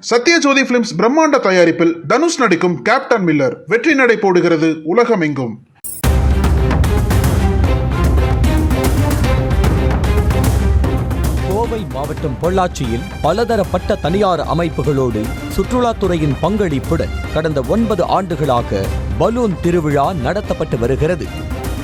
Sathyajothi films பிரம்மாண்ட தயாரிப்பில் தனுஷ் நடிக்கும் கேப்டன் மில்லர் வெற்றி நடை போடுகிறது உலகமெங்கும். கோவை மாவட்டம் பொள்ளாச்சியில் பலதரப்பட்ட தனியார் அமைப்புகளோடு சுற்றுலாத்துறையின் பங்களிப்புடன் கடந்த 9 ஆண்டுகளாக பலூன் திருவிழா நடத்தப்பட்டு வருகிறது.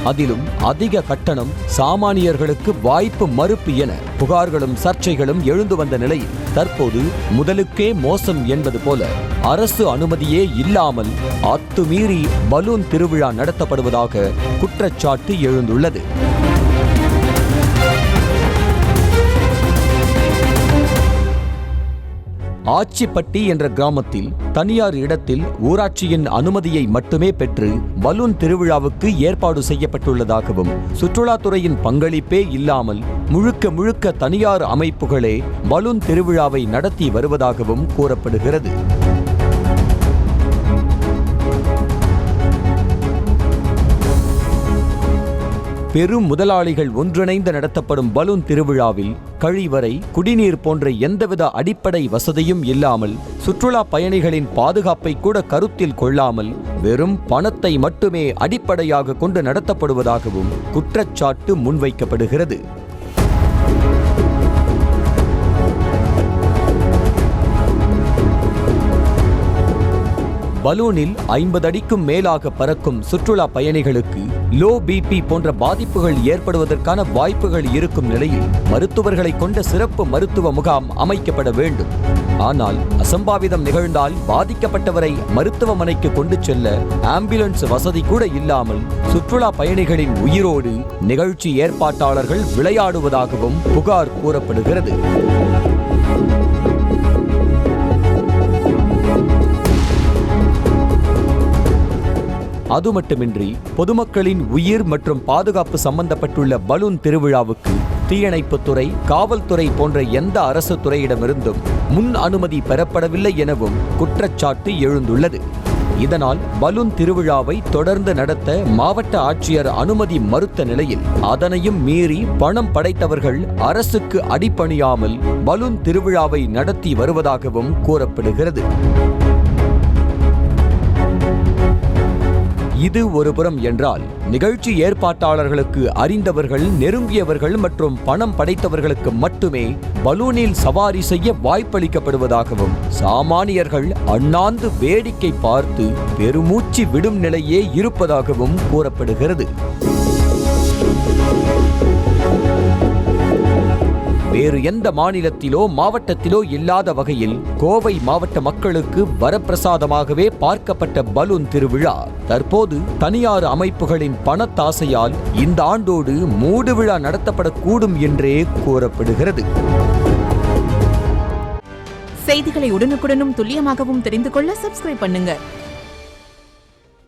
அதிலும் அதிக கட்டணம், சாமானியர்களுக்கு வாய்ப்பு மறுப்பு என புகார்களும் சர்ச்சைகளும் எழுந்து வந்த நிலையில் தற்போது முதலுக்கே மோசம் என்பது போல அரசு அனுமதியே இல்லாமல் அத்துமீறி பலூன் திருவிழா நடத்தப்படுவதாக குற்றச்சாட்டு எழுந்துள்ளது. ஆச்சிப்பட்டி என்ற கிராமத்தில் தனியார் இடத்தில் ஊராட்சியின் அனுமதியை மட்டுமே பெற்று பலூன் திருவிழாவுக்கு ஏற்பாடு செய்யப்பட்டுள்ளதாகவும், சுற்றுலாத்துறையின் பங்களிப்பே இல்லாமல் முழுக்க தனியார் அமைப்புகளே பலூன் திருவிழாவை நடத்தி வருவதாகவும் கூறப்படுகிறது. பெரும் முதலாளிகள் ஒன்றிணைந்து நடத்தப்படும் பலூன் திருவிழாவில் கழிவறை, குடிநீர் போன்ற எந்தவித அடிப்படை வசதியும் இல்லாமல், சுற்றுலா பயணிகளின் பாதுகாப்பை கூட கருத்தில் கொள்ளாமல் வெறும் பணத்தை மட்டுமே அடிப்படையாக கொண்டு நடத்தப்படுவதாகவும் குற்றச்சாட்டு முன்வைக்கப்படுகிறது. பலூனில் 50 அடிக்கும் மேலாக பறக்கும் சுற்றுலா பயணிகளுக்கு லோ பிபி போன்ற பாதிப்புகள் ஏற்படுவதற்கான வாய்ப்புகள் இருக்கும் நிலையில் மருத்துவர்களை கொண்ட சிறப்பு மருத்துவ முகாம் அமைக்கப்பட வேண்டும். ஆனால் அசம்பாவிதம் நிகழ்ந்தால் பாதிக்கப்பட்டவரை மருத்துவமனைக்கு கொண்டு செல்ல ஆம்புலன்ஸ் வசதி கூட இல்லாமல் சுற்றுலா பயணிகளின் உயிரோடு நிகழ்ச்சி ஏற்பாட்டாளர்கள் விளையாடுவதாகவும் புகார் கூறப்படுகிறது. அது மட்டுமின்றி பொதுமக்களின் உயிர் மற்றும் பாதுகாப்பு சம்பந்தப்பட்டுள்ள பலூன் திருவிழாவுக்கு தீயணைப்புத்துறை, காவல்துறை போன்ற எந்த அரசு துறையிடமிருந்தும் முன் அனுமதி பெறப்படவில்லை எனவும் குற்றச்சாட்டு எழுந்துள்ளது. இதனால் பலூன் திருவிழாவை தொடர்ந்து நடத்த மாவட்ட ஆட்சியர் அனுமதி மறுத்த நிலையில் அதனையும் மீறி பணம் படைத்தவர்கள் அரசுக்கு அடிபணியாமல் பலூன் திருவிழாவை நடத்தி வருவதாகவும் கூறப்படுகிறது. இது ஒருபுறம் என்றால், நிகழ்ச்சி ஏற்பாட்டாளர்களுக்கு அறிந்தவர்கள், நெருங்கியவர்கள் மற்றும் பணம் படைத்தவர்களுக்கு மட்டுமே பலூனில் சவாரி செய்ய வாய்ப்பளிக்கப்படுவதாகவும், சாமானியர்கள் அண்ணாந்து வேடிக்கை பார்த்து பெருமூச்சு விடும் நிலையே இருப்பதாகவும் கூறப்படுகிறது. வேறு எந்த மாநிலத்திலோ மாவட்டத்திலோ இல்லாத வகையில் கோவை மாவட்ட மக்களுக்கு வரப்பிரசாதமாகவே பார்க்கப்பட்ட பலூன் திருவிழா தற்போது தனியார் அமைப்புகளின் பணத்தாசையால் இந்த ஆண்டோடு மூடு விழா நடத்தப்படக்கூடும் என்றே கூறப்படுகிறது. செய்திகளை உடனுக்குடனும் துல்லியமாகவும் தெரிந்து கொள்ள சப்ஸ்கிரைப் பண்ணுங்க.